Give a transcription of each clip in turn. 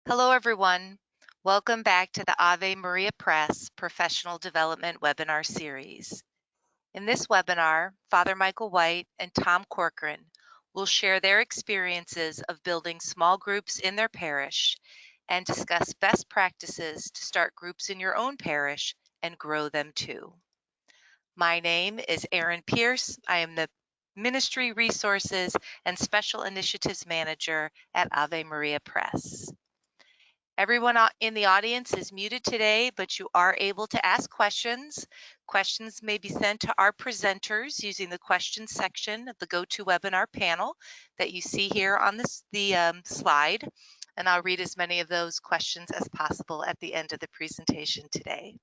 Hello, everyone. Welcome back to the Ave Maria Press Professional Development Webinar Series. In this webinar, Father Michael White and Tom Corcoran will share their experiences of building small groups in their parish and discuss best practices to start groups in your own parish and grow them too. My name is Erin Pierce. I am the Ministry Resources and Special Initiatives Manager at Ave Maria Press. Everyone in the audience is muted today, but you are able to ask questions. Questions may be sent to our presenters using the questions section of the GoToWebinar panel that you see here on the slide, and I'll read as many of those questions as possible at the end of the presentation today.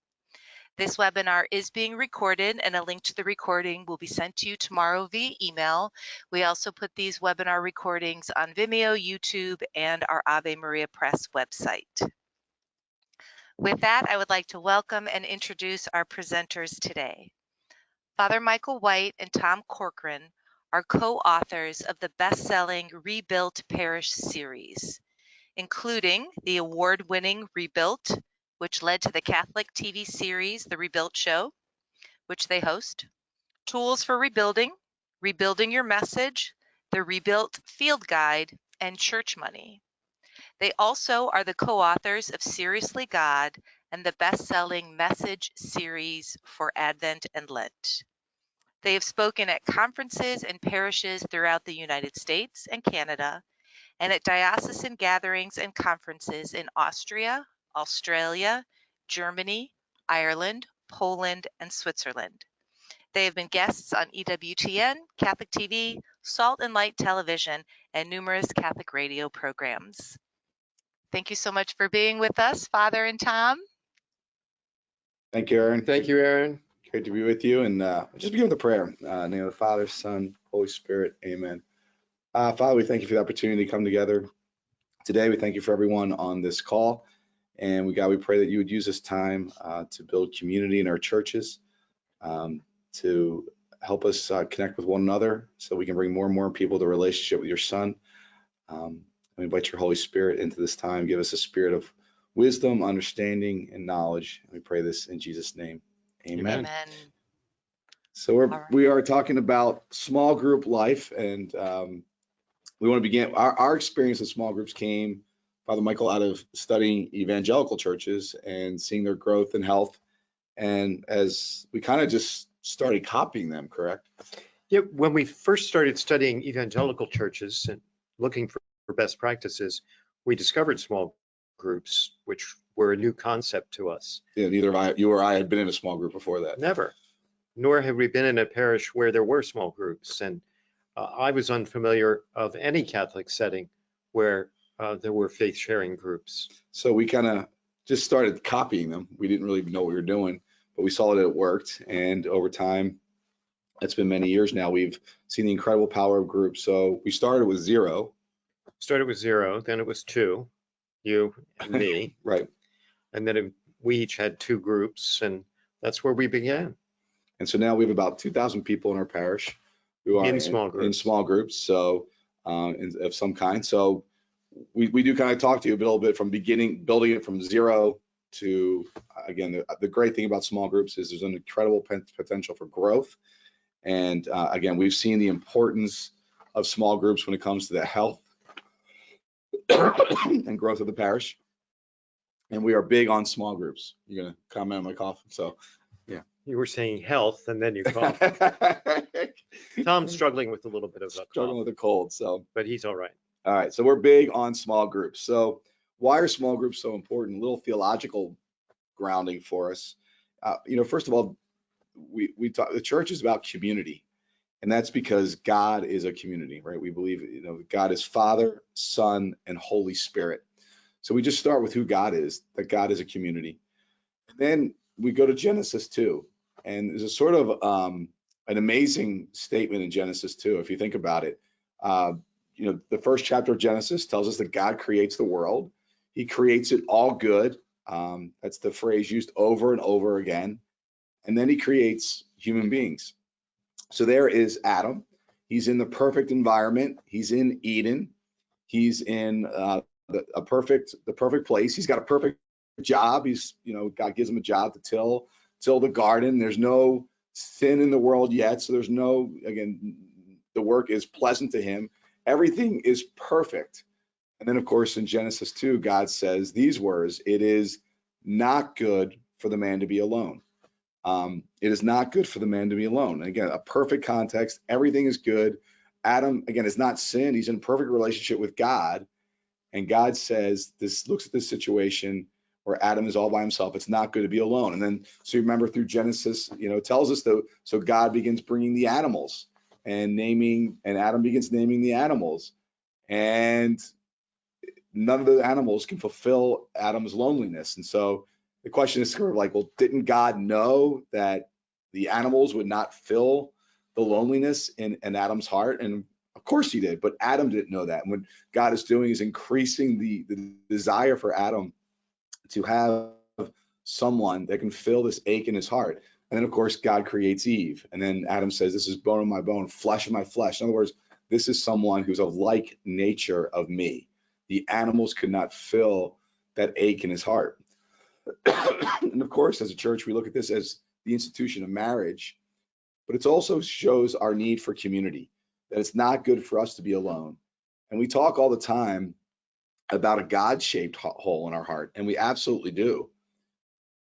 This webinar is being recorded, and a link to the recording will be sent to you tomorrow via email. We also put these webinar recordings on Vimeo, YouTube, and our Ave Maria Press website. With that, I would like to welcome and introduce our presenters today. Father Michael White and Tom Corcoran are co-authors of the best-selling Rebuilt Parish series, including the award-winning Rebuilt, which led to the Catholic TV series, The Rebuilt Show, which they host, Tools for Rebuilding, Rebuilding Your Message, The Rebuilt Field Guide, and Church Money. They also are the co-authors of Seriously God and the best-selling Message series for Advent and Lent. They have spoken at conferences and parishes throughout the United States and Canada, and at diocesan gatherings and conferences in Austria, Australia, Germany, Ireland, Poland, and Switzerland. They have been guests on EWTN, Catholic TV, Salt and Light Television, and numerous Catholic radio programs. Thank you so much for being with us, Father and Tom. Thank you, Erin. Thank you, Erin. Great to be with you. And just begin with a prayer. In the name of the Father, Son, Holy Spirit. Amen. Father, we thank you for the opportunity to come together today. We thank you for everyone on this call. And God, we pray that you would use this time to build community in our churches, to help us connect with one another so we can bring more and more people to a relationship with your Son. We invite your Holy Spirit into this time. Give us a spirit of wisdom, understanding, and knowledge. We pray this in Jesus' name. Amen. Amen. So we are talking about small group life, and we want to begin. Our experience with small groups came, Father Michael, out of studying evangelical churches and seeing their growth and health. And as we kind of just started copying them, correct? Yeah, when we first started studying evangelical churches and looking for best practices, we discovered small groups, which were a new concept to us. Yeah, neither you or I had been in a small group before that. Never. Nor have we been in a parish where there were small groups. And I was unfamiliar of any Catholic setting where there were faith-sharing groups. So we kind of just started copying them. We didn't really know what we were doing, but we saw that it worked. And over time, it's been many years now, we've seen the incredible power of groups. So we started with zero. Started with 0, then it was 2, you and me. Right. And then we each had 2 groups, and that's where we began. And so now we have about 2,000 people in our parish who are in small groups, so of some kind. So we do kind of talk to you a little bit from beginning, building it from 0 to, again, the great thing about small groups is there's an incredible potential for growth. And again, we've seen the importance of small groups when it comes to the health and growth of the parish. And we are big on small groups. You're going to comment on my cough? So, yeah. You were saying health, and then you coughed. Tom's struggling with a little bit of a struggling with a cold, so. But he's all right. All right, so we're big on small groups. So why are small groups so important? A little theological grounding for us. First of all, we talk, the church is about community, and that's because God is a community, right? We believe, God is Father, Son, and Holy Spirit. So we just start with who God is, that God is a community. And then we go to Genesis 2, and there's a sort of an amazing statement in Genesis 2, if you think about it. The first chapter of Genesis tells us that God creates the world. He creates it all good. That's the phrase used over and over again. And then he creates human beings. So there is Adam. He's in the perfect environment. He's in Eden. He's in the perfect place. He's got a perfect job. He's, God gives him a job to till the garden. There's no sin in the world yet. So there's no, again, the work is pleasant to him. Everything is perfect. And then, of course, in Genesis 2, God says these words, "It is not good for the man to be alone." It is not good for the man to be alone. And again, a perfect context. Everything is good. Adam, again, is not sin. He's in perfect relationship with God. And God says, looks at this situation where Adam is all by himself. It's not good to be alone. And then, so you remember through Genesis, it tells us though, so God begins bringing the animals and Adam begins naming the animals. And none of the animals can fulfill Adam's loneliness. And so the question is sort of like, well, didn't God know that the animals would not fill the loneliness in Adam's heart? And of course he did, but Adam didn't know that. And what God is doing is increasing the desire for Adam to have someone that can fill this ache in his heart. And then, of course, God creates Eve. And then Adam says, "This is bone of my bone, flesh of my flesh." In other words, this is someone who's of like nature of me. The animals could not fill that ache in his heart. And of course, as a church, we look at this as the institution of marriage, but it also shows our need for community, that it's not good for us to be alone. And we talk all the time about a God-shaped hole in our heart, and we absolutely do.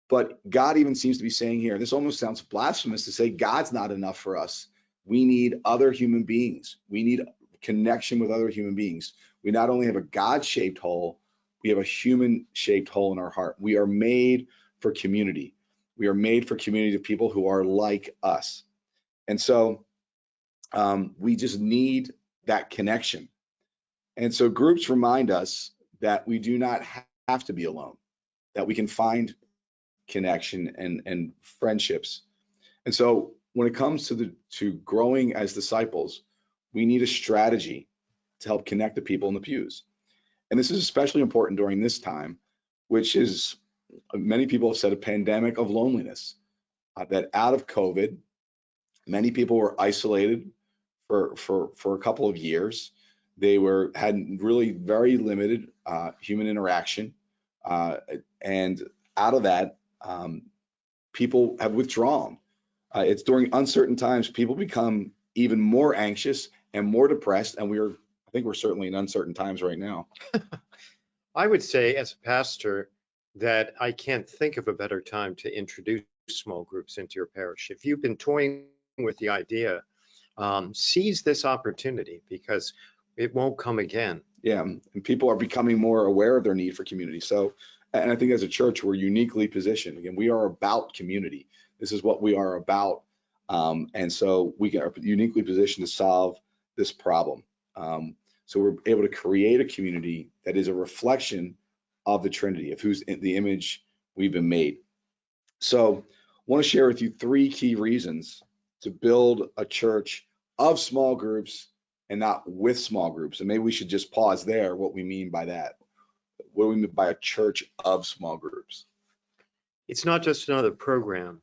But God even seems to be saying here, and this almost sounds blasphemous to say God's not enough for us. We need other human beings. We need connection with other human beings. We not only have a God-shaped hole, we have a human-shaped hole in our heart. We are made for community. We are made for community of people who are like us. And so we just need that connection. And so groups remind us that we do not have to be alone, that we can find connection and friendships. And so when it comes to growing as disciples, we need a strategy to help connect the people in the pews. And this is especially important during this time, which is, many people have said, a pandemic of loneliness. That out of COVID, many people were isolated for a couple of years. They had really very limited human interaction, and out of that, people have withdrawn. It's during uncertain times people become even more anxious and more depressed, and I think we're certainly in uncertain times right now. I would say as a pastor that I can't think of a better time to introduce small groups into your parish. If you've been toying with the idea, seize this opportunity because it won't come again. Yeah, and people are becoming more aware of their need for community. So, and I think as a church, we're uniquely positioned. Again, we are about community. This is what we are about. And so we are uniquely positioned to solve this problem. So we're able to create a community that is a reflection of the Trinity, of whose the image we've been made. So I want to share with you 3 key reasons to build a church of small groups and not with small groups. And maybe we should just pause there, what we mean by that. What do we mean by a church of small groups? It's not just another program.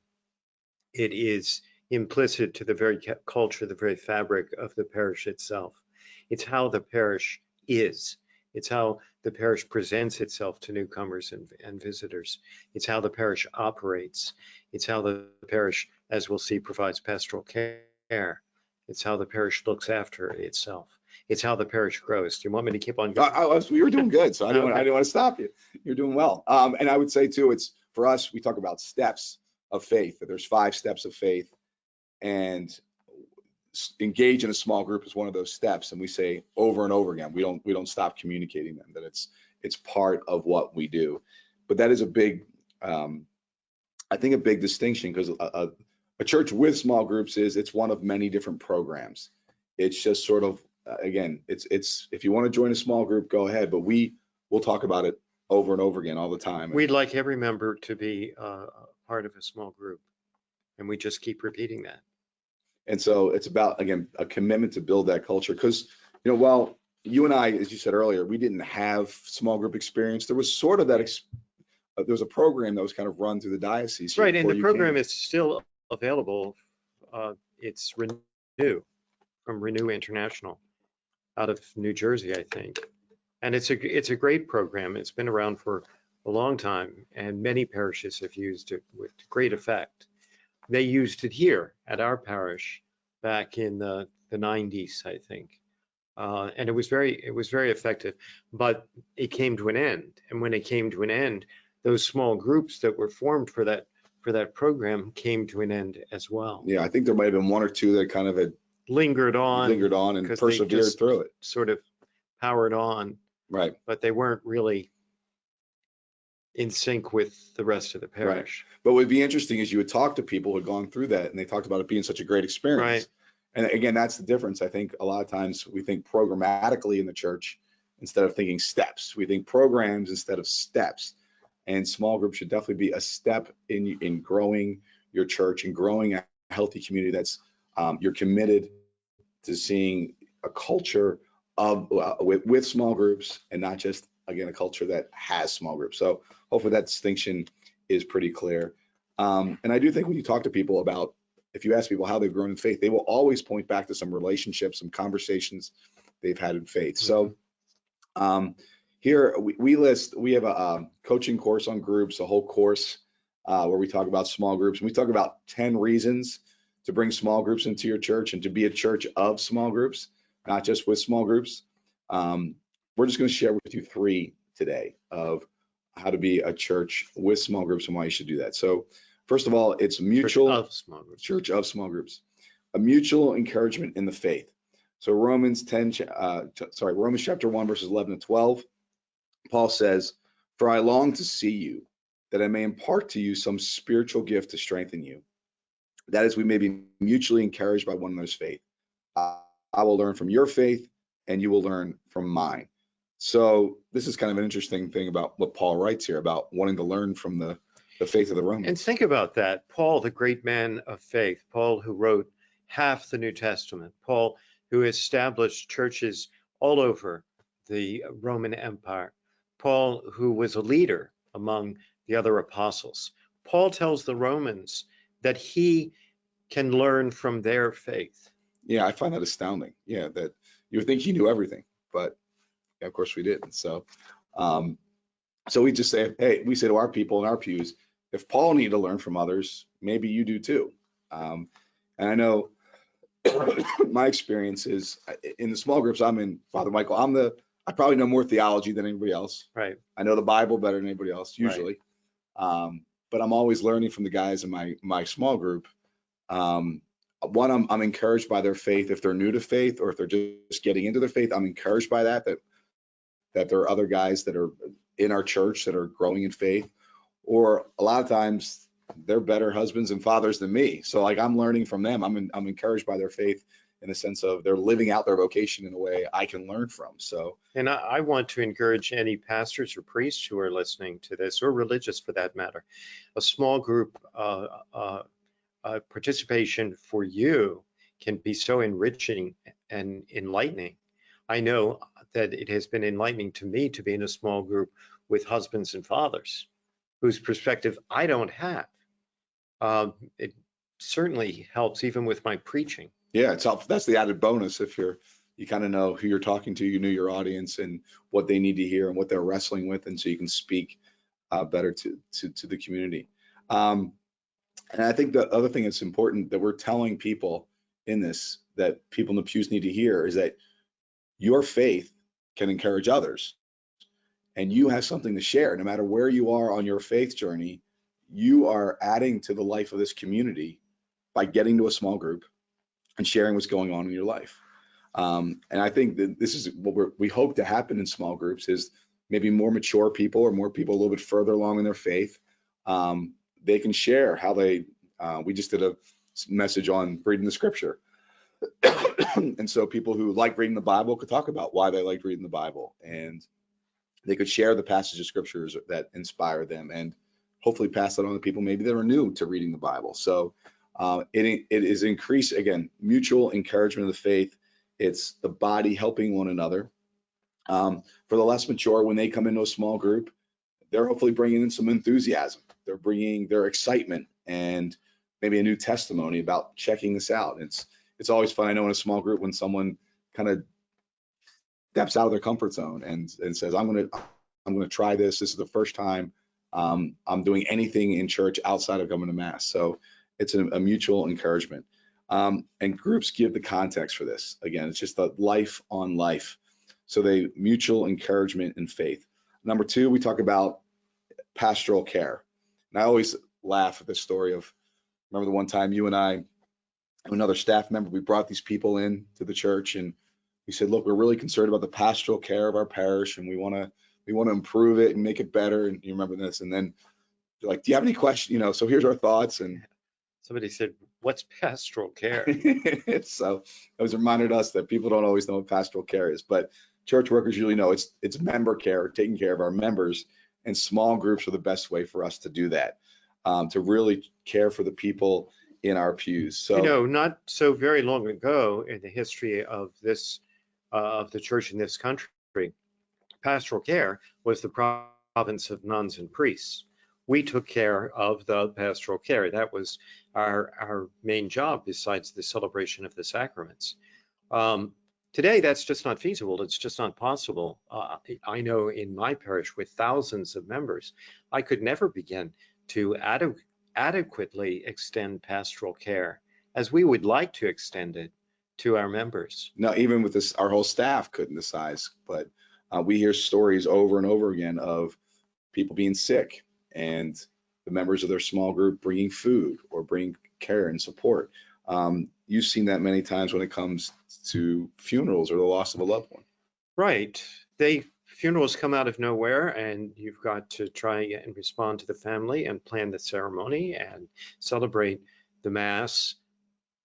It is implicit to the very culture, the very fabric of the parish itself. It's how the parish is. It's how the parish presents itself to newcomers and visitors. It's how the parish operates. It's how the parish, as we'll see, provides pastoral care. It's how the parish looks after itself. It's how the parish grows. Do you want me to keep on going? You were doing good, so I didn't want to stop you. You're doing well. And I would say too, it's for us, we talk about steps of faith. That there's 5 steps of faith, and engage in a small group is one of those steps. And we say over and over again, we don't stop communicating them, that it's part of what we do. But that is a big, I think, a big distinction, because a church with small groups it's one of many different programs. It's just sort of, again, it's if you want to join a small group, go ahead, but we'll talk about it over and over again all the time. We'd like every member to be part of a small group, and we just keep repeating that. And so it's about, again, a commitment to build that culture, because, while you and I, as you said earlier, we didn't have small group experience, there was sort of that, there was a program that was kind of run through the diocese. Right, and the program is still available. It's Renew, from Renew International, out of New Jersey, I think. And it's a great program. It's been around for a long time, and many parishes have used it with great effect. They used it here at our parish back in the 90s, I think. And it was very effective, but it came to an end. And when it came to an end, those small groups that were formed for that program came to an end as well. Yeah, I think there might have been one or two that kind of had Lingered on and because they persevered just through it. sort of powered on, Right. but they weren't really in sync with the rest of the Right. parish. But what would be interesting is you would talk to people who had gone through that, and they talked about it being such a great experience. Right. And again, that's the difference. I think a lot of times we think programmatically in the church instead of thinking steps. We think programs instead of steps. And small groups should definitely be a step in growing your church and growing a healthy community that's you're committed to seeing a culture of with small groups, and not just, again, a culture that has small groups. So hopefully that distinction is pretty clear. And I do think when you talk to people about, if you ask people how they've grown in faith, they will always point back to some relationships, some conversations they've had in faith. So here we have a coaching course on groups, a whole course where we talk about small groups. And we talk about 10 reasons to bring small groups into your church and to be a church of small groups, not just with small groups. We're just going to share with you 3 today of how to be a church with small groups and why you should do that. So first of all, it's mutual church of small groups, a mutual encouragement in the faith. So Romans chapter 1, verses 11 and 12, Paul says, "For I long to see you, that I may impart to you some spiritual gift to strengthen you. That is, we may be mutually encouraged by one another's faith. I will learn from your faith, and you will learn from mine." So this is kind of an interesting thing about what Paul writes here about wanting to learn from the faith of the Romans. And think about that. Paul, the great man of faith, Paul who wrote half the New Testament, Paul who established churches all over the Roman Empire, Paul who was a leader among the other apostles. Paul tells the Romans that he can learn from their faith. Yeah, I find that astounding. Yeah, that you would think he knew everything, but yeah, of course we didn't. So, so we just say, hey, we say to our people in our pews, if Paul needed to learn from others, maybe you do too. And I know my experience is in the small groups I'm in, Father Michael, I probably know more theology than anybody else. Right. I know the Bible better than anybody else, usually. Right. But I'm always learning from the guys in my small group. One, I'm encouraged by their faith. If they're new to faith or if they're just getting into their faith, I'm encouraged by that there are other guys that are in our church that are growing in faith, or a lot of times they're better husbands and fathers than me. So like I'm learning from them. I'm encouraged by their faith in the sense of they're living out their vocation in a way I can learn from. So, and I want to encourage any pastors or priests who are listening to this, or religious for that matter, a small group participation for you can be so enriching and enlightening. I know that it has been enlightening to me to be in a small group with husbands and fathers whose perspective I don't have. It certainly helps even with my preaching. Yeah, it's helpful. That's the added bonus. If you kind of know who you're talking to, you know your audience and what they need to hear and what they're wrestling with, and so you can speak better to the community. And I think the other thing that's important that we're telling people in this, that people in the pews need to hear, is that your faith can encourage others, and you have something to share. No matter where you are on your faith journey, you are adding to the life of this community by getting to a small group and sharing what's going on in your life. And I think that this is what we hope to happen in small groups, is maybe more mature people or more people a little bit further along in their faith. They can share how we just did a message on reading the scripture. And so people who like reading the Bible could talk about why they like reading the Bible, and they could share the passage of scriptures that inspire them, and hopefully pass that on to people maybe that are new to reading the Bible. So it is increased, again, mutual encouragement of the faith. It's the body helping one another. For the less mature, when they come into a small group, they're hopefully bringing in some enthusiasm. They're bringing their excitement and maybe a new testimony about checking this out. It's always fun. I know in a small group when someone kind of steps out of their comfort zone and says, I'm gonna try this. This is the first time I'm doing anything in church outside of coming to mass. So it's a mutual encouragement. And groups give the context for this. Again, it's just the life on life. So they mutual encouragement and faith. Number two, we talk about pastoral care. And I always laugh at the story of, remember the one time you and I and another staff member, we brought these people in to the church and we said, look, we're really concerned about the pastoral care of our parish and we want to improve it and make it better. And you remember this. And then you're like, do you have any questions? You know, so here's our thoughts. And Somebody said, what's pastoral care? so it was reminded us that people don't always know what pastoral care is, but church workers usually know it's member care, taking care of our members, and small groups are the best way for us to do that, to really care for the people in our pews. So, You know, not so very long ago in the history of this, of the church in this country, pastoral care was the province of nuns and priests. We took care of the pastoral care. That was our main job besides the celebration of the sacraments. Today, that's just not feasible. It's just not possible. I know in my parish with thousands of members, I could never begin to adequately extend pastoral care as we would like to extend it to our members. no, even with this, our whole staff couldn't the size, but we hear stories over and over again of people being sick and the members of their small group bringing food or bringing care and support. You've seen that many times when it comes to funerals or the loss of a loved one. Right. Funerals come out of nowhere and you've got to try and respond to the family and plan the ceremony and celebrate the mass,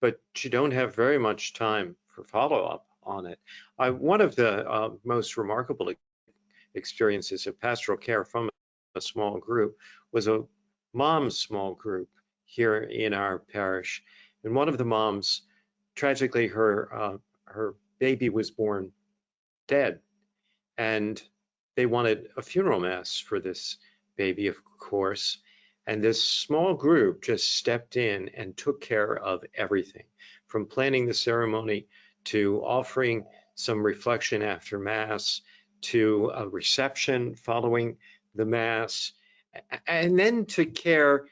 but you don't have very much time for follow-up on it. One of the most remarkable experiences of pastoral care from a small group was a mom's small group here in our parish. And one of the moms, tragically, her baby was born dead. And they wanted a funeral mass for this baby, of course. And this small group just stepped in and took care of everything, from planning the ceremony to offering some reflection after Mass, to a reception following the Mass, and then to care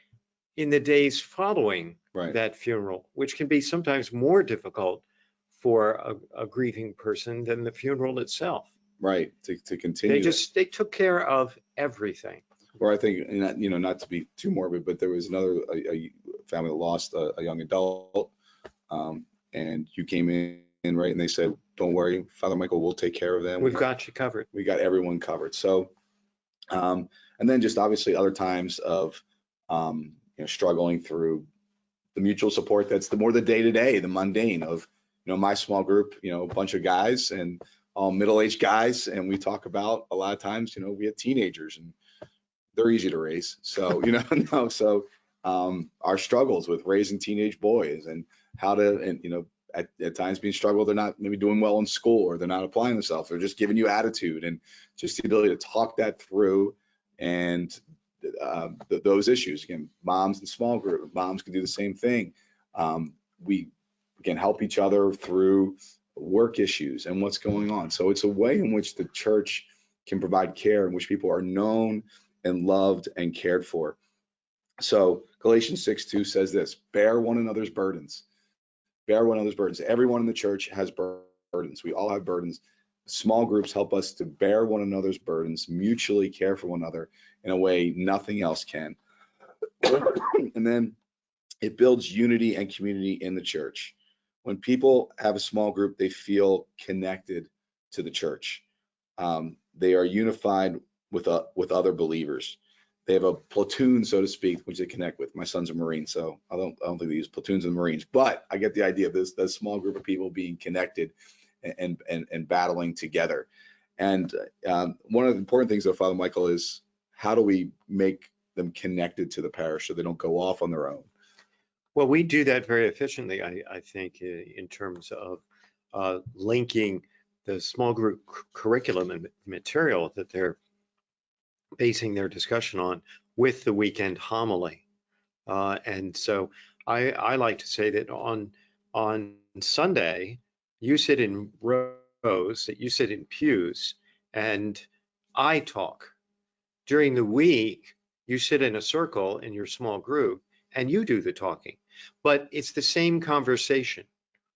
in the days following that funeral, which can be sometimes more difficult for a grieving person than the funeral itself. Right, to continue. They took care of everything. Or I think, you know, not to be too morbid, but there was a family that lost a young adult, and you came in, right, and they said, don't worry, Father Michael, we'll take care of them. We've got you covered. We got everyone covered. So, and then just obviously other times of, you know, struggling through the mutual support. That's the more the day-to-day, the mundane of, you know, my small group, you know, a bunch of guys and all middle-aged guys, and we talk about a lot of times, you know, we have teenagers and they're easy to raise. So, you know, our struggles with raising teenage boys and how to, and, you know, at times being struggled, they're not maybe doing well in school or they're not applying themselves. They're just giving you attitude and just the ability to talk that through and those issues. Again, moms and small group, moms can do the same thing. We can help each other through work issues and what's going on. So it's a way in which the church can provide care in which people are known and loved and cared for. So Galatians 6:2 says this, bear one another's burdens. Bear one another's burdens. Everyone in the church has burdens. We all have burdens. Small groups help us to bear one another's burdens, mutually care for one another in a way nothing else can. And then it builds unity and community in the church. When people have a small group, they feel connected to the church. They are unified with other believers. They have a platoon, so to speak, which they connect with. My son's a Marine, so I don't think they use platoons in the Marines, but I get the idea of this small group of people being connected and battling together. And one of the important things, though, Father Michael, is how do we make them connected to the parish so they don't go off on their own? Well, we do that very efficiently, I think, in terms of linking the small group curriculum and material that they're basing their discussion on with the weekend homily. And so I like to say that on Sunday, you sit in row rows that you sit in pews and I talk. During the week, you sit in a circle in your small group and you do the talking, but it's the same conversation.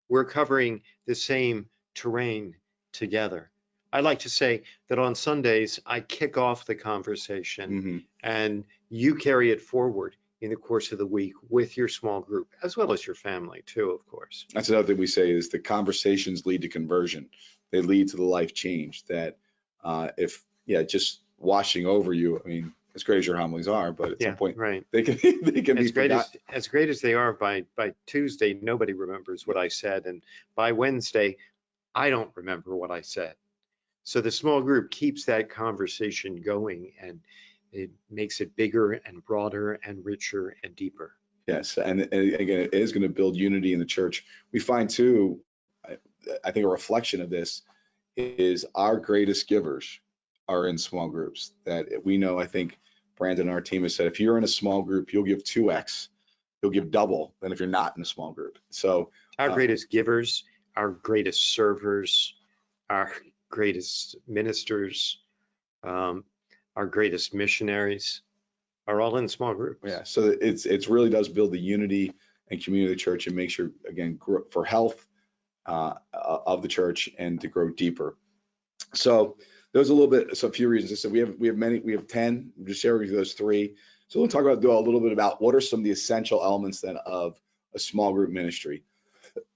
We're covering the same terrain together. I like to say that on Sundays, I kick off the conversation Hmm. and you carry it forward in the course of the week with your small group, as well as your family too, of course. That's another thing we say is the conversations lead to conversion. They lead to the life change that if, yeah, just washing over you, I mean, as great as your homilies are, but at some Yeah, point right. they can they can be forgotten. As great as they are, by Tuesday, nobody remembers what I said, and by Wednesday, I don't remember what I said. So the small group keeps that conversation going, and it makes it bigger and broader and richer and deeper. Yes, and again, it is going to build unity in the church. We find too, I, I think a reflection of this is our greatest givers are in small groups. That we know, I think Brandon, our team has said, if you're in a small group, you'll give 2x, you'll give double than if you're not in a small group. So, Our greatest givers, our greatest servers, our greatest ministers, um, our greatest missionaries are all in small groups. yeah, so it's really does build the unity and community of the church and make sure, again, for health of the church and to grow deeper. So there's a little bit, so a few reasons. I said we have 10. I'm just sharing with you those three. So we'll talk about a little bit about what are some of the essential elements then of a small group ministry.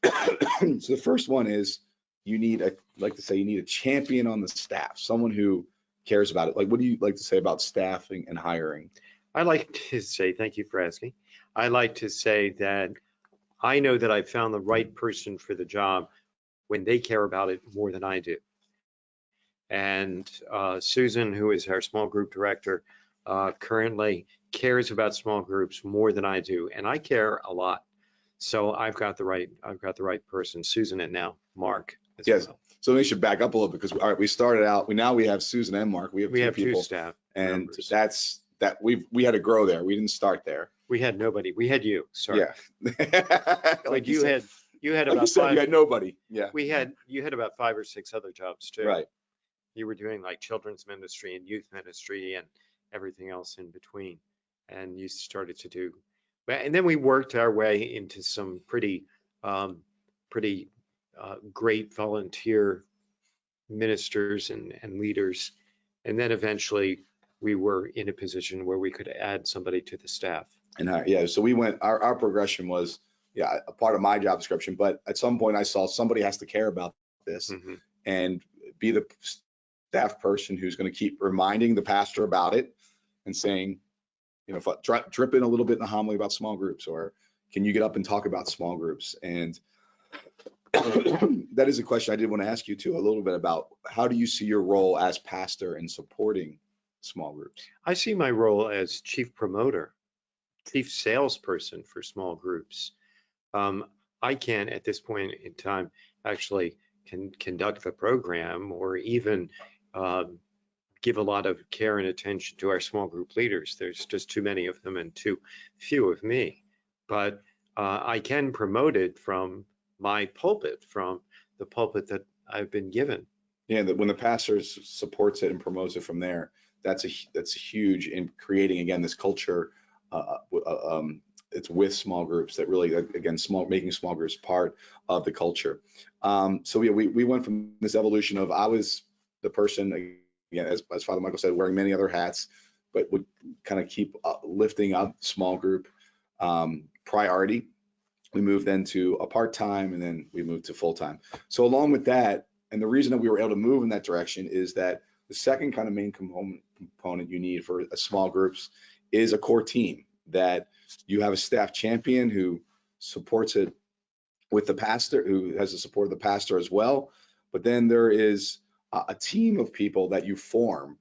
So the first one is you need like to say you need a champion on the staff, someone who cares about it. Like, what do you like to say about staffing and hiring? I like to say, thank you for asking. I like to say that I know that I found the right person for the job when they care about it more than I do. And Susan, who is our small group director, currently cares about small groups more than I do, and I care a lot. So I've got the right person, Susan, and now Mark as Yes. well. So we should back up a little because all right, we started out. We have Susan and Mark. We have two two people, staff and members. we had to grow there. We didn't start there. We had nobody. We had you. Sorry. Yeah. But Like you said, had like about you said, five. you had nobody. Yeah. You had about 5 or 6 other jobs too. Right. You were doing like children's ministry and youth ministry and everything else in between. And you started to do, and then we worked our way into some pretty, pretty great volunteer ministers and leaders. And then eventually we were in a position where we could add somebody to the staff. And yeah, so we went. Our progression was a part of my job description, but at some point I saw somebody has to care about this Mhm. and be the staff person who's going to keep reminding the pastor about it and saying, if I drip in a little bit in the homily about small groups, or can you get up and talk about small groups? And that is a question I did want to ask you too, a little bit about how do you see your role as pastor in supporting small groups? I see my role as chief promoter, chief salesperson for small groups. I can't at this point in time actually can conduct the program or even give a lot of care and attention to our small group leaders. There's just too many of them and too few of me. But I can promote it from my pulpit, from the pulpit that I've been given. Yeah, that when the pastor supports it and promotes it from there, that's huge in creating again this culture. It's with small groups that really again making small groups part of the culture. So yeah, we went from this evolution of I was the person again as Father Michael said wearing many other hats, but would kind of keep lifting up small group priority. We moved then to a part-time and then we moved to full-time. So along with that, and the reason that we were able to move in that direction is that the second kind of main component you need for a small groups is a core team, that you have a staff champion who supports it with the pastor, who has the support of the pastor as well. But then there is a team of people that you form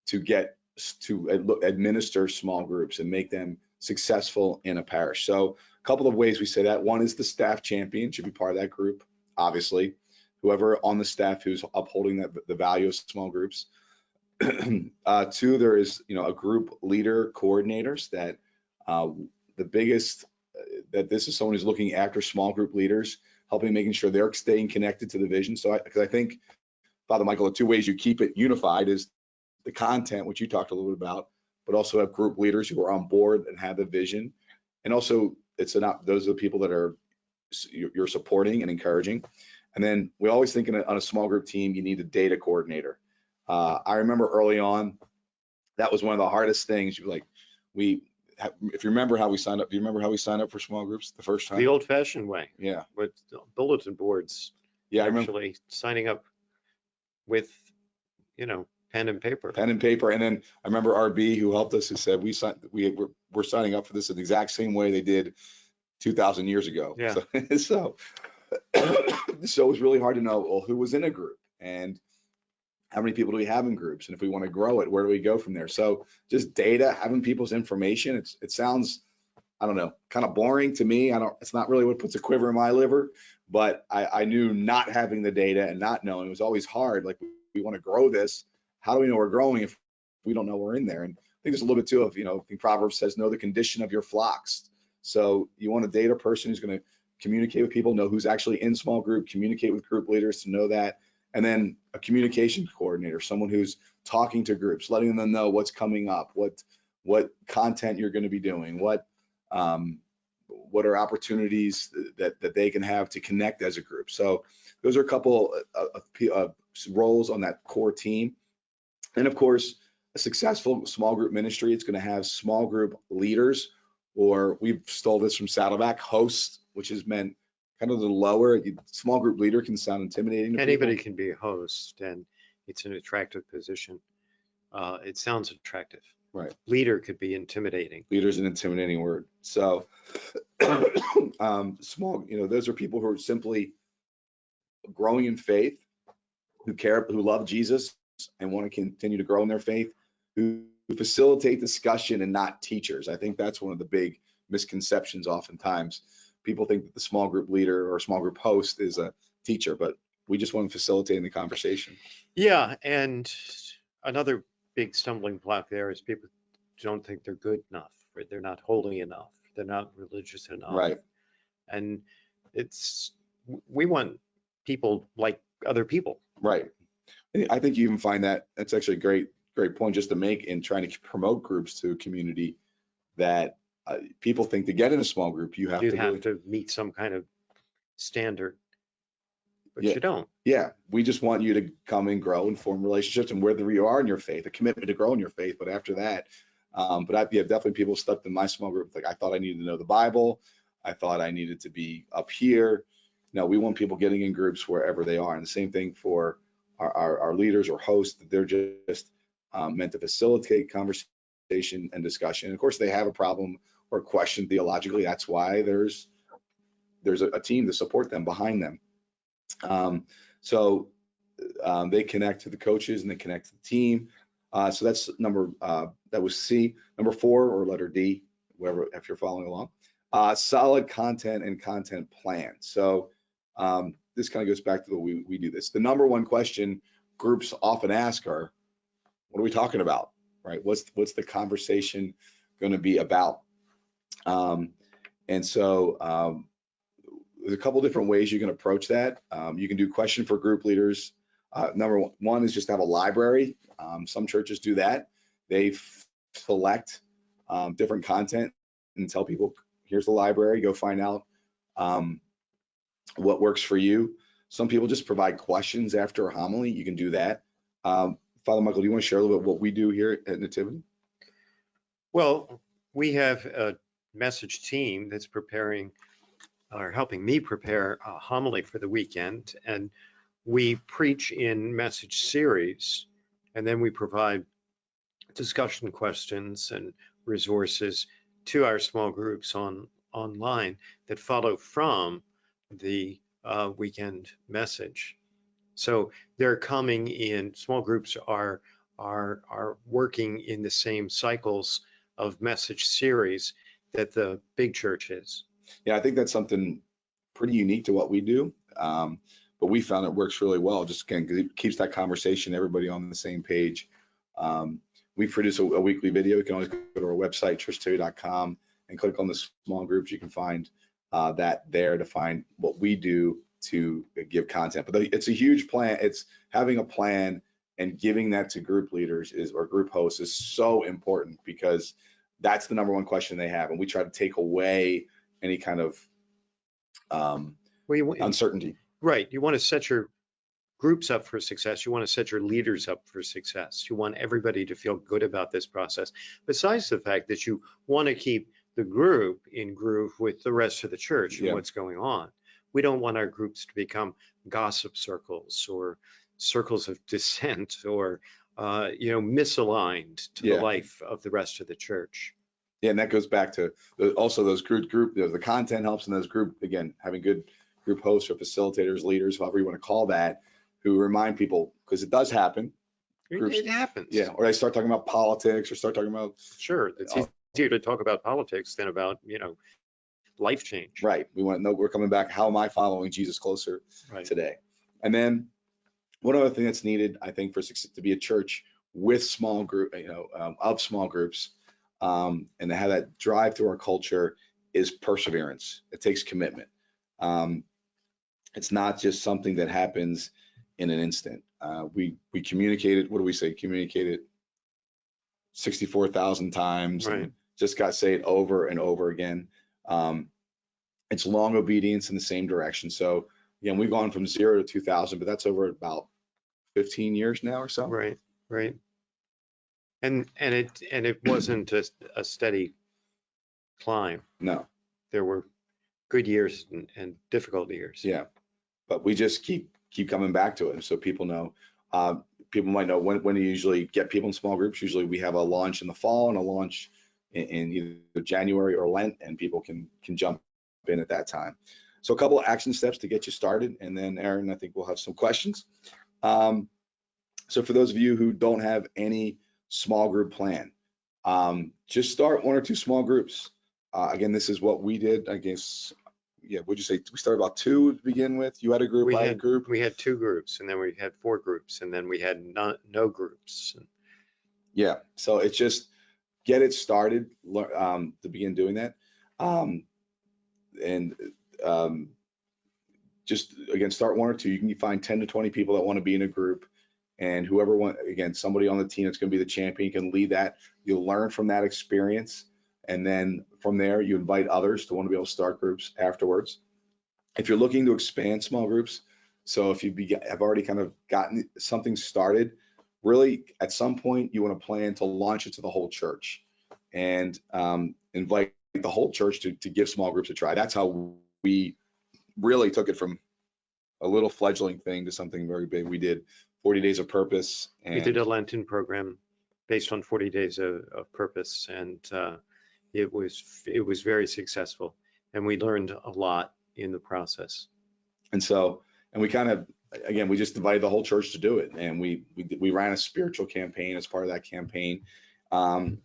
to get to administer small groups and make them successful in a parish. So a couple of ways we say that. One is the staff champion should be part of that group, obviously. Whoever on the staff who's upholding the value of small groups. Two, there is a group leader coordinators that the biggest that this is someone who's looking after small group leaders, helping making sure they're staying connected to the vision. So because I think, Father Michael, the two ways you keep it unified is the content, which you talked a little bit about, but also have group leaders who are on board and have the vision. And also those are the people that are you're supporting and encouraging. And then we always think on a small group team, you need a data coordinator. I remember early on, that was one of the hardest things. If you remember how we signed up, do you remember how we signed up for small groups the first time? The old-fashioned way. Yeah. With bulletin boards. Yeah, I actually remember signing up with, pen and paper. Pen and paper. And then I remember RB who helped us, who said we're signing up for this in the exact same way they did 2,000 years ago. Yeah. So it was really hard to know, well, who was in a group and how many people do we have in groups? And if we want to grow it, where do we go from there? So just data, having people's information, it sounds, I don't know, kind of boring to me. It's not really what puts a quiver in my liver, but I knew not having the data and not knowing was always hard. Like, we want to grow this. How do we know we're growing if we don't know we're in there? And I think there's a little bit too of, I think Proverbs says, know the condition of your flocks. So you want a data person who's going to communicate with people, know who's actually in small group, communicate with group leaders to know that. And then a communication coordinator, someone who's talking to groups, letting them know what's coming up, what content you're going to be doing, what are opportunities that they can have to connect as a group. So those are a couple of roles on that core team. And of course, a successful small group ministry, it's going to have small group leaders, or we've stole this from Saddleback, hosts, which has meant kind of the lower. Small group leader can sound intimidating to Anybody people. can be a host, and it's an attractive position. It sounds attractive. Right. Leader could be intimidating. Leader's an intimidating word. So small, those are people who are simply growing in faith, who love Jesus and want to continue to grow in their faith, who facilitate discussion and not teachers. I think that's one of the big misconceptions oftentimes. People think that the small group leader or small group host is a teacher, but we just want to facilitate in the conversation. Yeah, and another big stumbling block there is people don't think they're good enough, or they're not holy enough, they're not religious enough. Right. And we want people like other people. Right. I think you even find that's actually a great point just to make in trying to promote groups to a community, that people think to get in a small group, you have to meet some kind of standard, but Yeah. you don't. Yeah, we just want you to come and grow and form relationships, and whether you are in your faith, a commitment to grow in your faith. But after that, definitely people stepped in my small group. Like, I thought I needed to know the Bible. I thought I needed to be up here. No, we want people getting in groups wherever they are. And the same thing for our leaders or hosts, that they're just meant to facilitate conversation and discussion. And of course, they have a problem or question theologically. That's why there's a team to support them behind them. They connect to the coaches and they connect to the team. So that's that was C. Number 4, or letter D, whoever, if you're following along, solid content and content plan. So this kind of goes back to the way we do this. The number one question groups often ask are, what are we talking about, right? What's the conversation going to be about? There's a couple different ways you can approach that. You can do question for group leaders. Number one is just have a library. Some churches do that. They select different content and tell people, here's the library, go find out what works for you. Some people just provide questions after a homily. You can do that. Father Michael, do you want to share a little bit what we do here at Nativity? Well, we have a message team that's preparing or helping me prepare a homily for the weekend, and we preach in message series, and then we provide discussion questions and resources to our small groups online that follow from the weekend message. So they're coming in, small groups are working in the same cycles of message series that the big church is. Yeah, I think that's something pretty unique to what we do. But we found it works really well. Just again, it keeps that conversation, everybody on the same page. We produce a weekly video. You can always go to our website, churchnativity.com, and click on the small groups. You can find that there to find what we do to give content. But it's a huge plan. It's having a plan and giving that to group leaders or group hosts is so important, because that's the number one question they have. And we try to take away any kind of uncertainty. Right. You want to set your groups up for success. You want to set your leaders up for success. You want everybody to feel good about this process. Besides the fact that you want to keep the group in groove with the rest of the church and what's going on. We don't want our groups to become gossip circles or circles of dissent or misaligned to the life of the rest of the church. Yeah, and that goes back to also those group the content helps in those group, again, having good group hosts or facilitators, leaders, however you want to call that, who remind people, because it does happen. Groups, it happens. Yeah, or they start talking about politics or start talking about. Sure, it's easier to talk about politics than about, life change. Right. We want to know, we're coming back. How am I following Jesus closer today? And then one other thing that's needed, I think, for success, to be a church with small group, of small groups, and to have that drive through our culture, is perseverance. It takes commitment. It's not just something that happens in an instant. We communicated, what do we say? Communicated 64,000 times. Right. And just got to say it over and over again. It's long obedience in the same direction. So again, we've gone from 0 to 2,000, but that's over about 15 years now or so. Right. And it wasn't a steady climb. No. There were good years and difficult years. Yeah, but we just keep coming back to it, and so people know. People might know when to usually get people in small groups. Usually we have a launch in the fall and a launch in either January or Lent, and people can jump in at that time. So a couple of action steps to get you started, and then Aaron, I think we'll have some questions. So for those of you who don't have any small group plan, just start 1 or 2 small groups. Again, this is what we did. I guess, would you say we started about 2 to begin with? You had a group, I had a group. We had 2 groups, and then we had 4 groups, and then we had no groups. Yeah, so it's just get it started to begin doing that. Just again, start 1 or 2. You can find 10 to 20 people that want to be in a group, and whoever again, somebody on the team that's going to be the champion can lead that. You'll learn from that experience, and then from there you invite others to want to be able to start groups afterwards. If you're looking to expand small groups, so if you have already kind of gotten something started, really at some point you want to plan to launch it to the whole church and invite the whole church to give small groups a try. That's how we really took it from a little fledgling thing to something very big. We did 40 days of purpose. And we did a Lenten program based on 40 days of purpose, and it was very successful, and we learned a lot in the process. And we kind of, again, we just invited the whole church to do it, and we ran a spiritual campaign as part of that campaign. The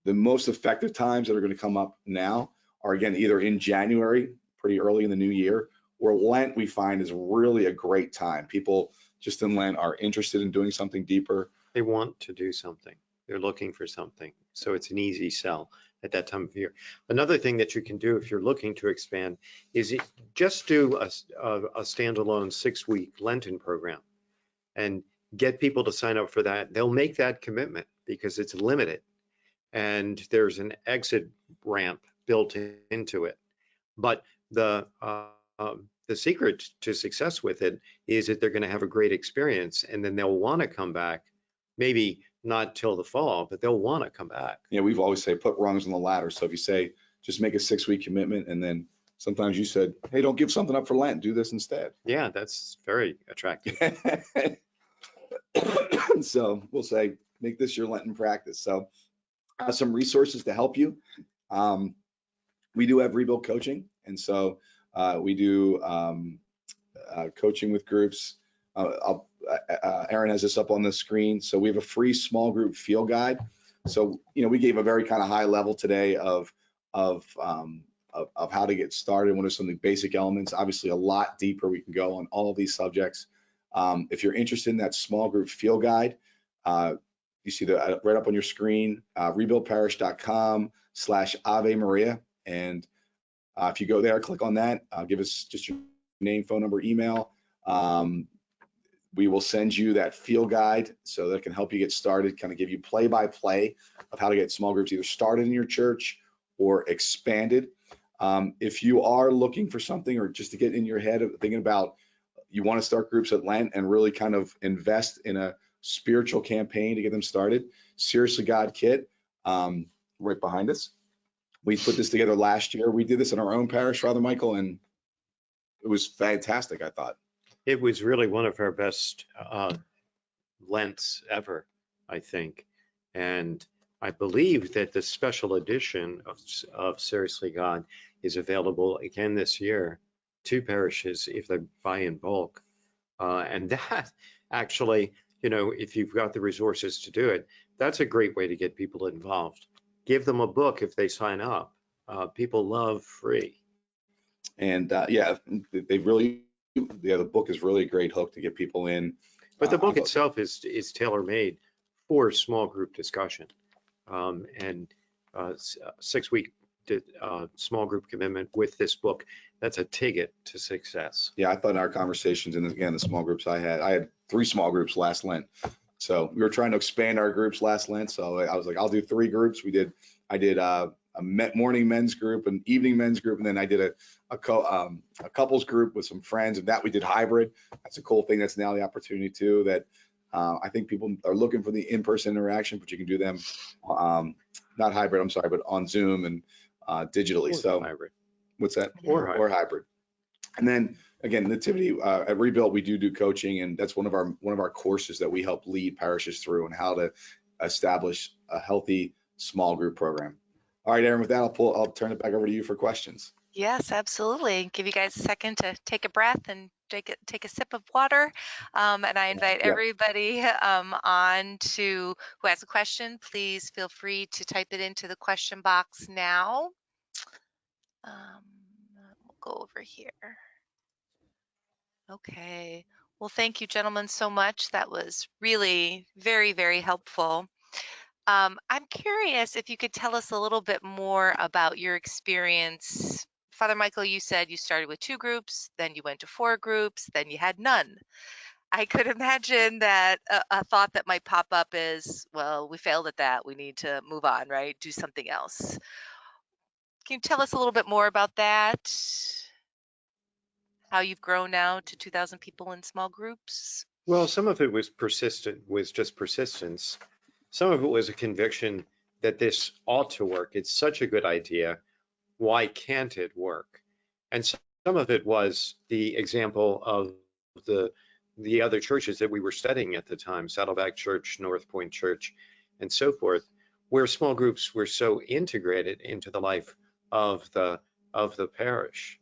most effective times that are going to come up now are, again, either in January, pretty early in the new year, or Lent. We find is really a great time. People just in Lent are interested in doing something deeper. They want to do something. They're looking for something. So it's an easy sell at that time of year. Another thing that you can do if you're looking to expand is just do a standalone 6-week Lenten program and get people to sign up for that. They'll make that commitment because it's limited and there's an exit ramp built into it. But the secret to success with it is that they're going to have a great experience, and then they'll want to come back. Maybe not till the fall, but they'll want to come back. Yeah, we've always say put rungs on the ladder. So if you say just make a 6-week commitment, and then sometimes you said, hey, don't give something up for Lent, do this instead. Yeah, that's very attractive. So we'll say make this your Lenten practice. So some resources to help you. We do have rebuild coaching, and so we do coaching with groups. Aaron has this up on the screen. So we have a free small group field guide. So we gave a very kind of high level today of how to get started. What are some of the basic elements? Obviously, a lot deeper we can go on all of these subjects. If you're interested in that small group field guide, you see that right up on your screen, rebuildparish.com/Ave Maria, and If you go there, click on that, give us just your name, phone number, email. We will send you that field guide so that can help you get started, kind of give you play-by-play of how to get small groups either started in your church or expanded. If you are looking for something or just to get in your head of thinking about you want to start groups at Lent and really kind of invest in a spiritual campaign to get them started, Seriously God Kit, right behind us. We put this together last year. We did this in our own parish, Father Michael, and it was fantastic, I thought. It was really one of our best Lents ever, I think. And I believe that the special edition of Seriously God is available again this year to parishes if they buy in bulk. And that actually, if you've got the resources to do it, that's a great way to get people involved. Give them a book if they sign up. People love free. And the book is really a great hook to get people in. But the book itself is tailor-made for small group discussion. And 6-week small group commitment with this book, that's a ticket to success. Yeah, I thought in our conversations, and again, the small groups I had 3 small groups last Lent. So we were trying to expand our groups last Lent. So I was like, I'll do 3 groups. I did a morning men's group, an evening men's group, and then I did a couples group with some friends, and that we did hybrid. That's a cool thing. That's now the opportunity too, that I think people are looking for the in-person interaction, but you can do them not hybrid, I'm sorry, but on Zoom and digitally. So hybrid. What's that? Or hybrid. And then again, Nativity at Rebuilt, we do coaching, and that's one of our courses that we help lead parishes through and how to establish a healthy small group program. All right, Aaron, with that, I'll turn it back over to you for questions. Yes, absolutely. Give you guys a second to take a breath and take a sip of water. And I invite everybody on who has a question, please feel free to type it into the question box now. We'll go over here. Okay. Well, thank you, gentlemen, so much. That was really very, very helpful. I'm curious if you could tell us a little bit more about your experience. Father Michael, you said you started with 2 groups, then you went to 4 groups, then you had none. I could imagine that a thought that might pop up is, well, we failed at that. We need to move on, right? Do something else. Can you tell us a little bit more about that? How you've grown now to 2,000 people in small groups? Well, some of it was just persistence. Some of it was a conviction that this ought to work. It's such a good idea. Why can't it work? And some of it was the example of the other churches that we were studying at the time, Saddleback Church, North Point Church, and so forth, where small groups were so integrated into the life of the parish.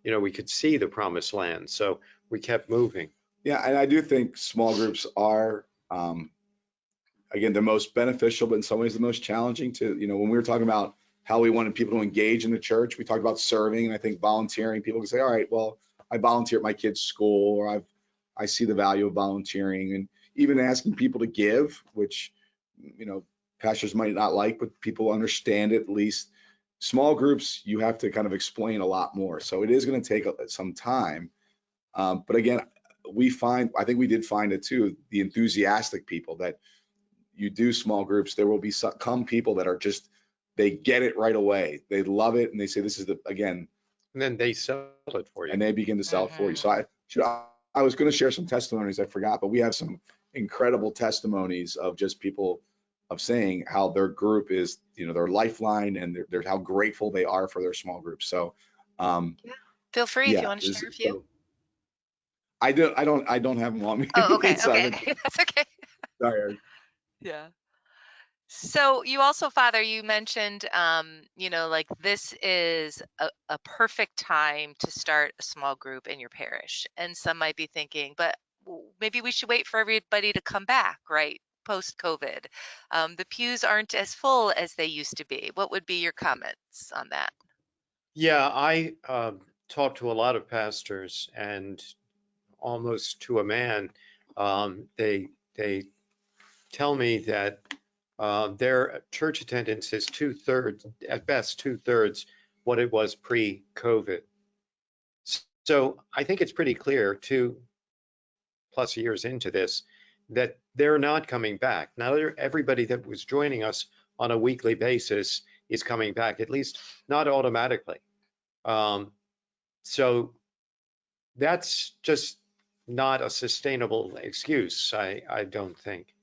We could see the promised land, so we kept moving. Yeah, and I do think small groups are, again, the most beneficial, but in some ways the most challenging to, when we were talking about how we wanted people to engage in the church, we talked about serving, and I think volunteering. People can say, all right, well, I volunteer at my kid's school, or I see the value of volunteering, and even asking people to give, which, pastors might not like, but people understand it at least. Small groups, you have to kind of explain a lot more. So it is going to take some time. But again, I think we did find it too, the enthusiastic people that you do small groups, there will be some people that are just, they get it right away. They love it. And they say, this is again. And then they sell it for you. And they begin to sell it for you. So I was going to share some testimonies, I forgot, but we have some incredible testimonies of just people of saying how their group is, their lifeline, and they're how grateful they are for their small group. So feel free if you want to share a few. So, I don't have them on me. Oh, okay. Okay. That's okay. Sorry. Yeah. So you also, Father, you mentioned, like this is a perfect time to start a small group in your parish. And some might be thinking, but maybe we should wait for everybody to come back, right? Post-COVID. The pews aren't as full as they used to be. What would be your comments on that? Yeah, I talked to a lot of pastors, and almost to a man, they tell me that their church attendance is 2/3, at best 2/3 what it was pre-COVID. So I think it's pretty clear 2+ years into this that they're not coming back. Now, everybody that was joining us on a weekly basis is coming back, at least not automatically. So that's just not a sustainable excuse, I don't think.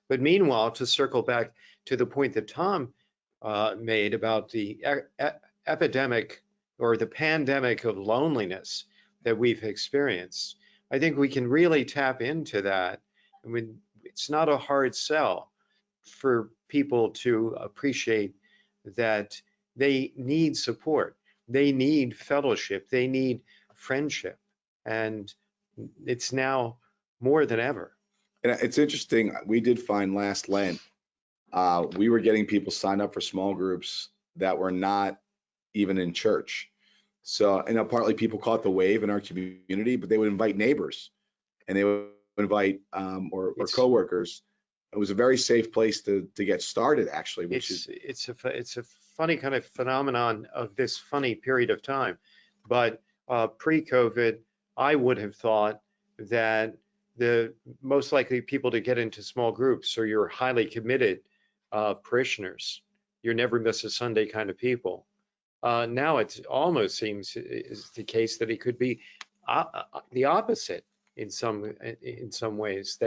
But meanwhile, to circle back to the point that Tom made about the epidemic or the pandemic of loneliness that we've experienced, I think we can really tap into that. I mean, it's not a hard sell for people to appreciate that they need support, they need fellowship, they need friendship, and it's now more than ever. And it's interesting, we did find last Lent, we were getting people signed up for small groups that were not even in church. So, partly people caught the wave in our community, but they would invite neighbors and they would invite or coworkers. It was a very safe place to get started, actually, it's a funny kind of phenomenon of this funny period of time. But pre-COVID, I would have thought that the most likely people to get into small groups are your highly committed parishioners. You never miss a Sunday kind of people. Now it almost seems is the case that it could be the opposite in some ways,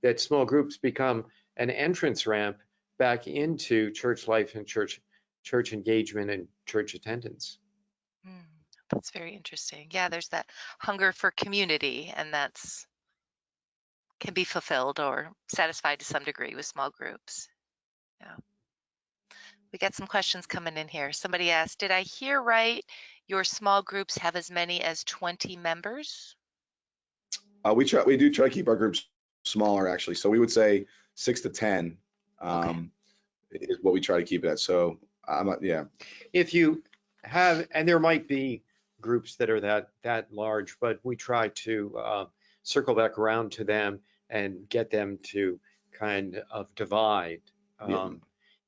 that small groups become an entrance ramp back into church life and church engagement and church attendance. That's very interesting. Yeah, there's that hunger for community, and that's can be fulfilled or satisfied to some degree with small groups. Yeah. We got some questions coming in here. Somebody asked, did I hear right? Your small groups have as many as 20 members? We do try to keep our groups smaller, actually. So we would say 6 to 10 is what we try to keep it at. So yeah. If you have, and there might be groups that are that large, but we try to circle back around to them and get them to kind of divide.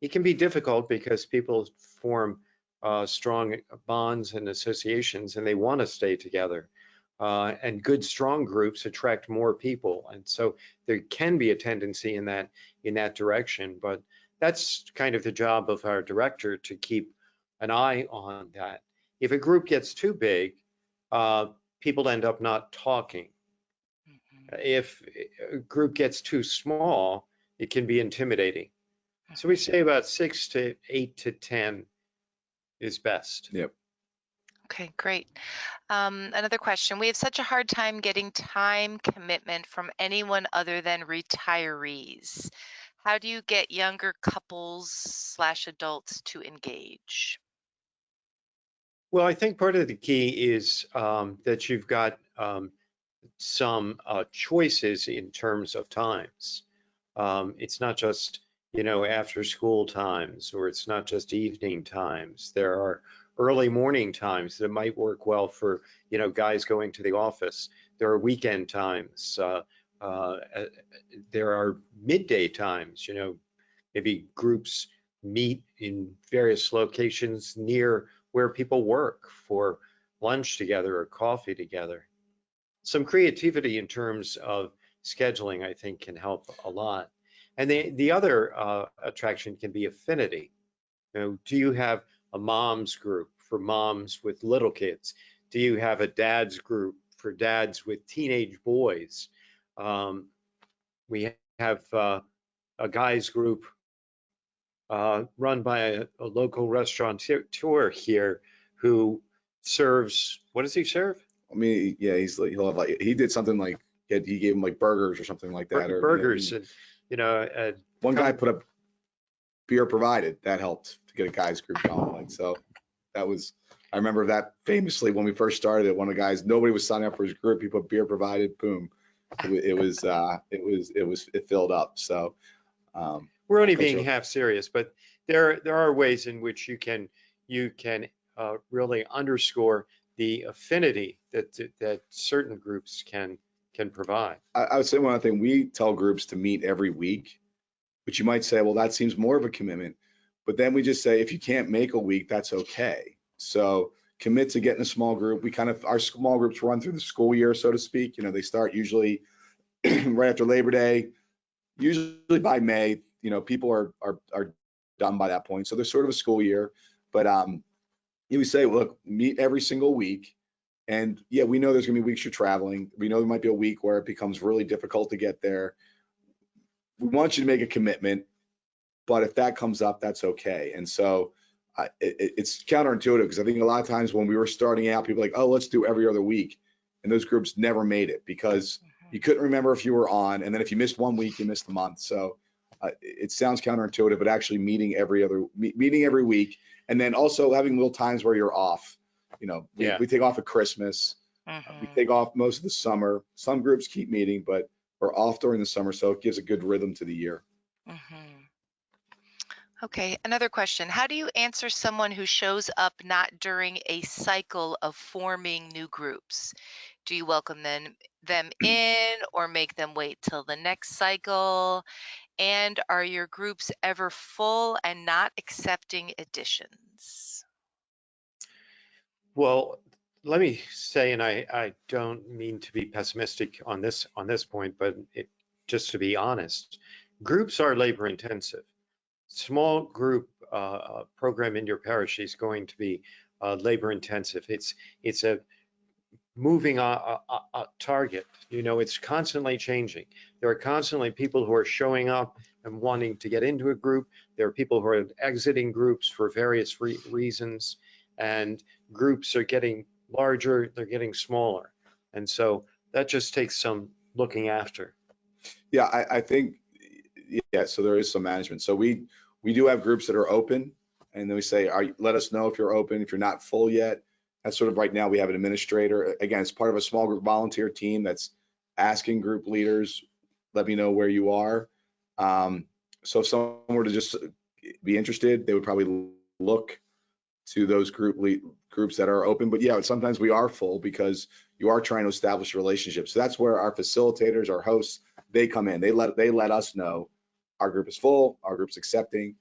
It can be difficult because people form strong bonds and associations, and they want to stay together. And good, strong groups attract more people, and so there can be a tendency in that direction. But that's kind of the job of our director, to keep an eye on that. If a group gets too big, people end up not talking. If a group gets too small, it can be intimidating. So we say about 6 to 8 to 10 is best. Yep. Okay, great. Another question. We have such a hard time getting time commitment from anyone other than retirees. How do you get younger couples / adults to engage? Well, I think part of the key is that you've got some choices in terms of times. It's not just, after school times, or it's not just evening times. There are early morning times that might work well for, guys going to the office. There are weekend times. There are midday times, maybe groups meet in various locations near where people work for lunch together or coffee together. Some creativity in terms of scheduling, I think, can help a lot. And the other attraction can be affinity. Do you have a mom's group for moms with little kids? Do you have a dad's group for dads with teenage boys? We have a guys group run by a local restaurateur here who serves, what does he serve? I mean, yeah, he'll have he did something like he gave him like burgers or something like that. Burgers, one guy put up beer provided. That helped to get a guys group going. Like, so that was, I remember that famously when we first started it. One of the guys, nobody was signing up for his group. He put beer provided. Boom, it filled up. So we're only being half serious, but there are ways in which you can really underscore the affinity that certain groups can provide. I would say one other thing, we tell groups to meet every week, but you might say, well, that seems more of a commitment. But then we just say, if you can't make a week, that's okay. So commit to getting a small group. Our small groups run through the school year, so to speak. You know, they start usually right after Labor Day, usually by May. You know, people are done by that point. So there's sort of a school year, but you say, look, meet every single week. And yeah, we know there's gonna be weeks you're traveling. We know there might be a week where it becomes really difficult to get there. We want you to make a commitment, but if that comes up, that's okay. And so it's counterintuitive because I think a lot of times when we were starting out, people were like, oh, let's do every other week. And those groups never made it because you couldn't remember if you were on. And then if you missed 1 week, you missed the month. So it sounds counterintuitive, but actually meeting every week. And then also having little times where you're off. You know, we take off at Christmas. We take off most of the summer. Some groups keep meeting, but we're off during the summer. So it gives a good rhythm to the year. Okay, another question. How do you answer someone who shows up not during a cycle of forming new groups? Do you welcome them in or make them wait till the next cycle? And are your groups ever full and not accepting additions? Well, let me say, and I don't mean to be pessimistic on this point, but just to be honest, groups are labor intensive. Small group program in your parish is going to be labor intensive. It's a moving a target. You know, it's constantly changing. There are constantly people who are showing up and wanting to get into a group. There are people who are exiting groups for various reasons, and groups are getting larger, they're getting smaller. And so that just takes some looking after. Yeah, I think, yeah, so there is some management. So we do have groups that are open, and then we say, let us know if you're open, if you're not full yet. That's sort of right now we have an administrator. Again, it's part of a small group volunteer team that's asking group leaders, let me know where you are. So if someone were to just be interested, they would probably look to those groups that are open. But yeah, sometimes we are full because you are trying to establish relationships. So that's where our facilitators, our hosts, they come in. They let us know our group is full, our group's accepting.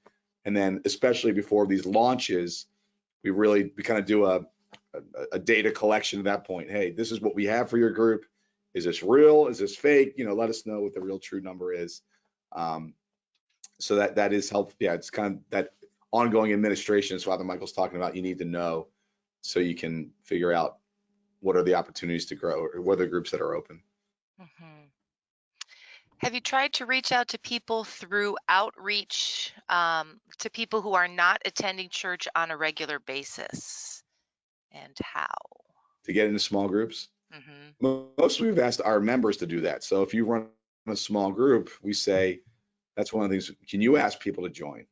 And then especially before these launches, we kind of do a data collection at that point. Hey, this is what we have for your group. Is this real? Is this fake? You know, let us know what the real true number is. So that is helpful. Yeah, it's kind of that ongoing administration, as Father Michael's talking about, you need to know so you can figure out what are the opportunities to grow or what are the groups that are open. Have you tried to reach out to people through outreach to people who are not attending church on a regular basis? And how? To get into small groups? Mostly we've asked our members to do that. So if you run a small group, we say, that's one of the things, can you ask people to join?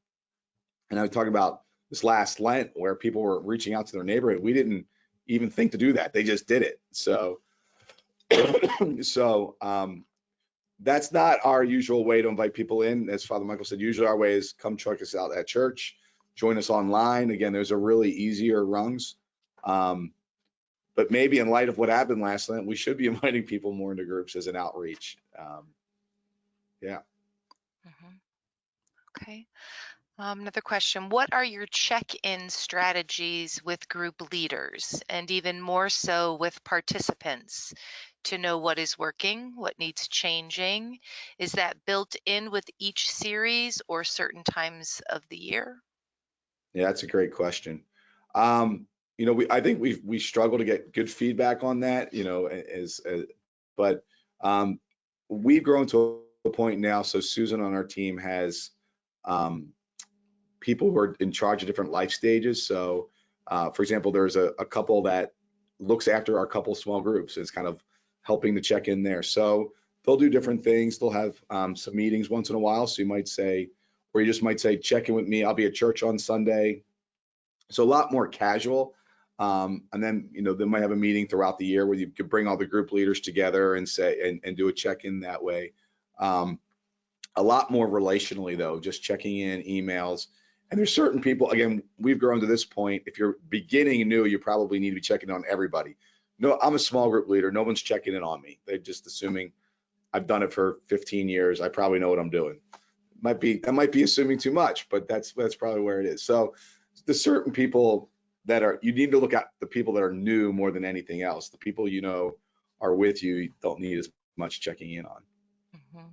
And I was talking about this last Lent where people were reaching out to their neighborhood. We didn't even think to do that. They just did it. So, that's not our usual way to invite people in. As Father Michael said, usually our way is come check us out at church, join us online. Again, there's a really easier rungs. But maybe in light of what happened last Lent, we should be inviting people more into groups as an outreach. Yeah. Okay. Another question. What are your check-in strategies with group leaders and even more so with participants to know what is working, what needs changing? Is that built in with each series or certain times of the year? Yeah, that's a great question. You know, I think we struggle to get good feedback on that, you know, but we've grown to a point now. So Susan on our team has people who are in charge of different life stages. So, for example, there's a couple that looks after our couple small groups. It's kind of helping to check in there. So they'll do different things. They'll have some meetings once in a while. So you might say, or you just might say, check in with me. I'll be at church on Sunday. So a lot more casual. And then, you know, they might have a meeting throughout the year where you could bring all the group leaders together and say, and do a check-in that way. A lot more relationally though, just checking in, emails. And there's certain people, again, we've grown to this point. If you're beginning new, you probably need to be checking on everybody. No, I'm a small group leader. No one's checking in on me. They're just assuming I've done it for 15 years. I probably know what I'm doing. That might be assuming too much, but that's probably where it is. So there's certain people you need to look at the people that are new more than anything else. The people you know are with you don't need as much checking in on. Mhm.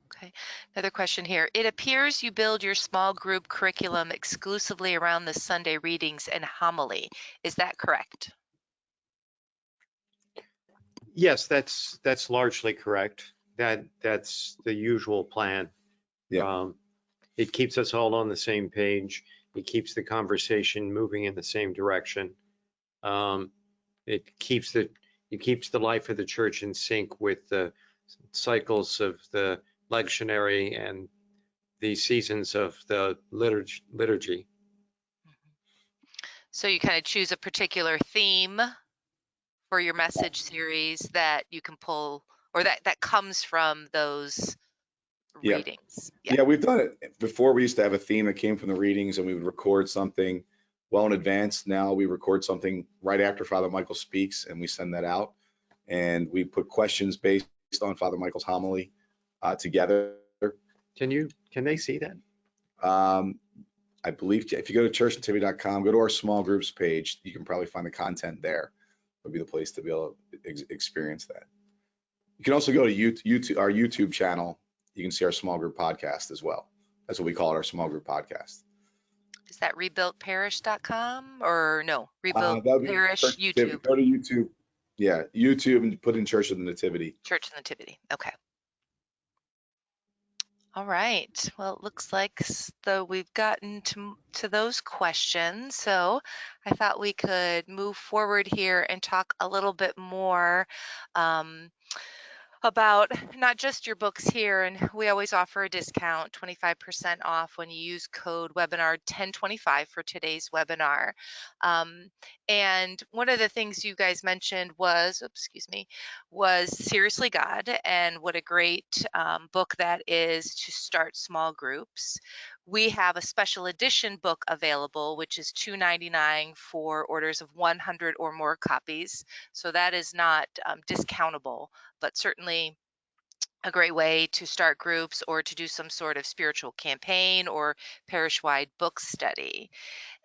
Okay. Another question here. It appears you build your small group curriculum exclusively around the Sunday readings and homily. Is that correct? Yes, that's largely correct. That's the usual plan. Yeah. It keeps us all on the same page. It keeps the conversation moving in the same direction. Um, it keeps the life of the church in sync with the cycles of the lectionary and the seasons of the liturgy. So you kind of choose a particular theme for your message series that you can pull, or that comes from those Yeah. readings. Yeah. Yeah, we've done it before. We used to have a theme that came from the readings, and we would record something well in advance. Now we record something right after Father Michael speaks, and we send that out. And we put questions based on Father Michael's homily together. Can they see that? Um, I believe if you go to churchandtivity.com, go to our small groups page, you can probably find the content there. Would be the place to be able to experience that. You can also go to YouTube, our YouTube channel. You can see our small group podcast as well. That's what we call it, our small group podcast. Is that rebuiltparish.com or no? That Rebuilt would be Parish Church Nativity. YouTube. Go to YouTube. Yeah, YouTube and put in Church of the Nativity. Church of the Nativity. Okay. All right. Well, it looks like though we've gotten to those questions. So I thought we could move forward here and talk a little bit more um, about not just your books here, and we always offer a discount, 25% off when you use code webinar 1025 for today's webinar. And one of the things you guys mentioned was, excuse me, was Seriously God, and what a great book that is to start small groups. We have a special edition book available, which is $2.99 for orders of 100 or more copies. So that is not discountable, but certainly a great way to start groups or to do some sort of spiritual campaign or parish-wide book study.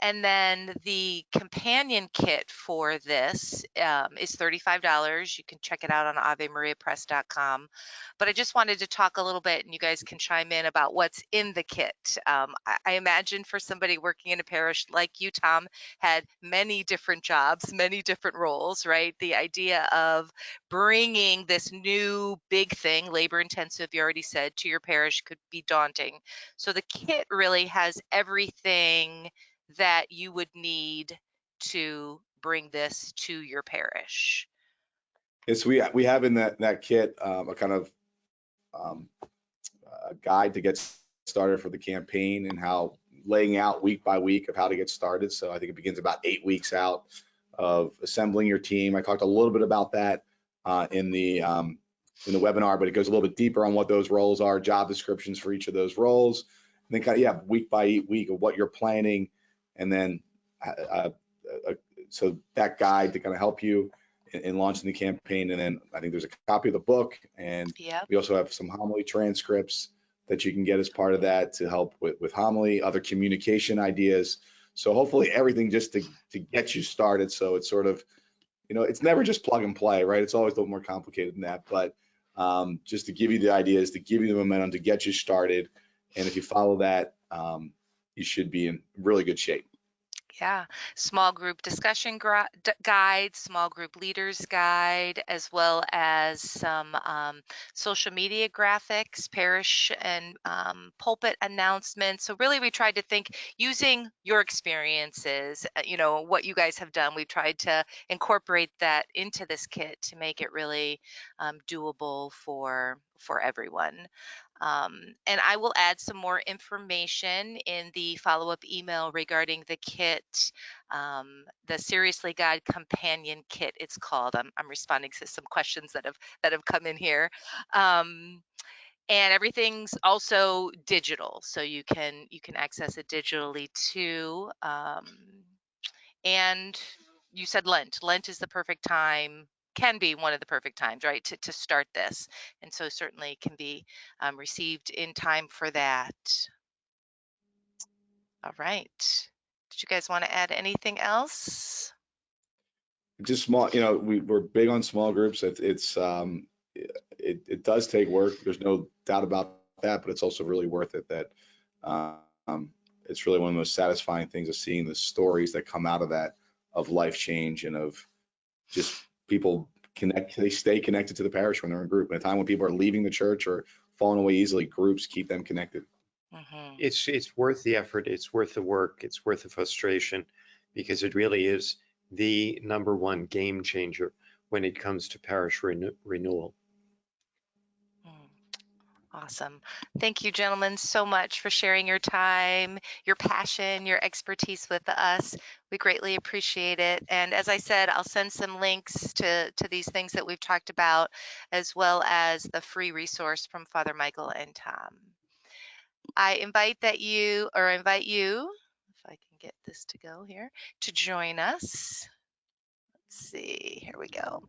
And then the companion kit for this is $35. You can check it out on avemariapress.com. But I just wanted to talk a little bit, and you guys can chime in about what's in the kit. I imagine for somebody working in a parish like you, Tom, had many different jobs, many different roles, right? The idea of bringing this new big thing, labor intensive, you already said, to your parish could be daunting. So the kit really has everything that you would need to bring this to your parish. Yes, we have in that kit a kind of um, a guide to get started for the campaign and how laying out week by week of how to get started. So I think it begins about 8 weeks out of assembling your team. I talked a little bit about that in the webinar, but it goes a little bit deeper on what those roles are, job descriptions for each of those roles, and then kind of week by week of what you're planning, and then so that guide to kind of help you in launching the campaign. And then I think there's a copy of the book, and Yep. we also have some homily transcripts that you can get as part of that to help with homily, other communication ideas. So hopefully everything just to get you started. So it's sort of, it's never just plug and play, right? It's always a little more complicated than that. But just to give you the ideas, to give you the momentum, to get you started. And if you follow that, you should be in really good shape. Yeah, small group discussion guide, small group leaders guide, as well as some social media graphics, parish and pulpit announcements. So really we tried to think using your experiences, what you guys have done. We tried to incorporate that into this kit to make it really doable for everyone. And I will add some more information in the follow-up email regarding the kit, the Seriously God Companion Kit. It's called. I'm responding to some questions that have come in here. And everything's also digital, so you can access it digitally too. And you said Lent. Lent is the perfect time, can be one of the perfect times, right, to start this. And so certainly can be received in time for that. All right. Did you guys want to add anything else? Just small, we're big on small groups. It does take work. There's no doubt about that, but it's also really worth it. That it's really one of the most satisfying things of seeing the stories that come out of that, of life change and of just people connect. They stay connected to the parish when they're in group. At a time when people are leaving the church or falling away easily, groups keep them connected. Mm-hmm. It's worth the effort. It's worth the work. It's worth the frustration, because it really is the #1 game changer when it comes to parish renewal. Awesome. Thank you, gentlemen, so much for sharing your time, your passion, your expertise with us. We greatly appreciate it. And as I said, I'll send some links to these things that we've talked about, as well as the free resource from Father Michael and Tom. I invite you, if I can get this to go here, to join us. Let's see, here we go.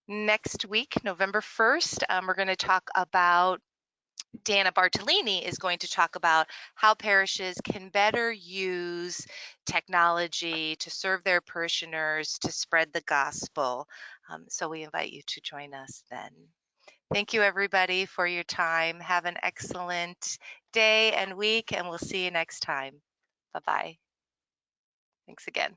Next week, November 1st, we're going to talk about Dana Bartolini is going to talk about how parishes can better use technology to serve their parishioners, to spread the gospel. So we invite you to join us then. Thank you, everybody, for your time. Have an excellent day and week, and we'll see you next time. Bye-bye. Thanks again.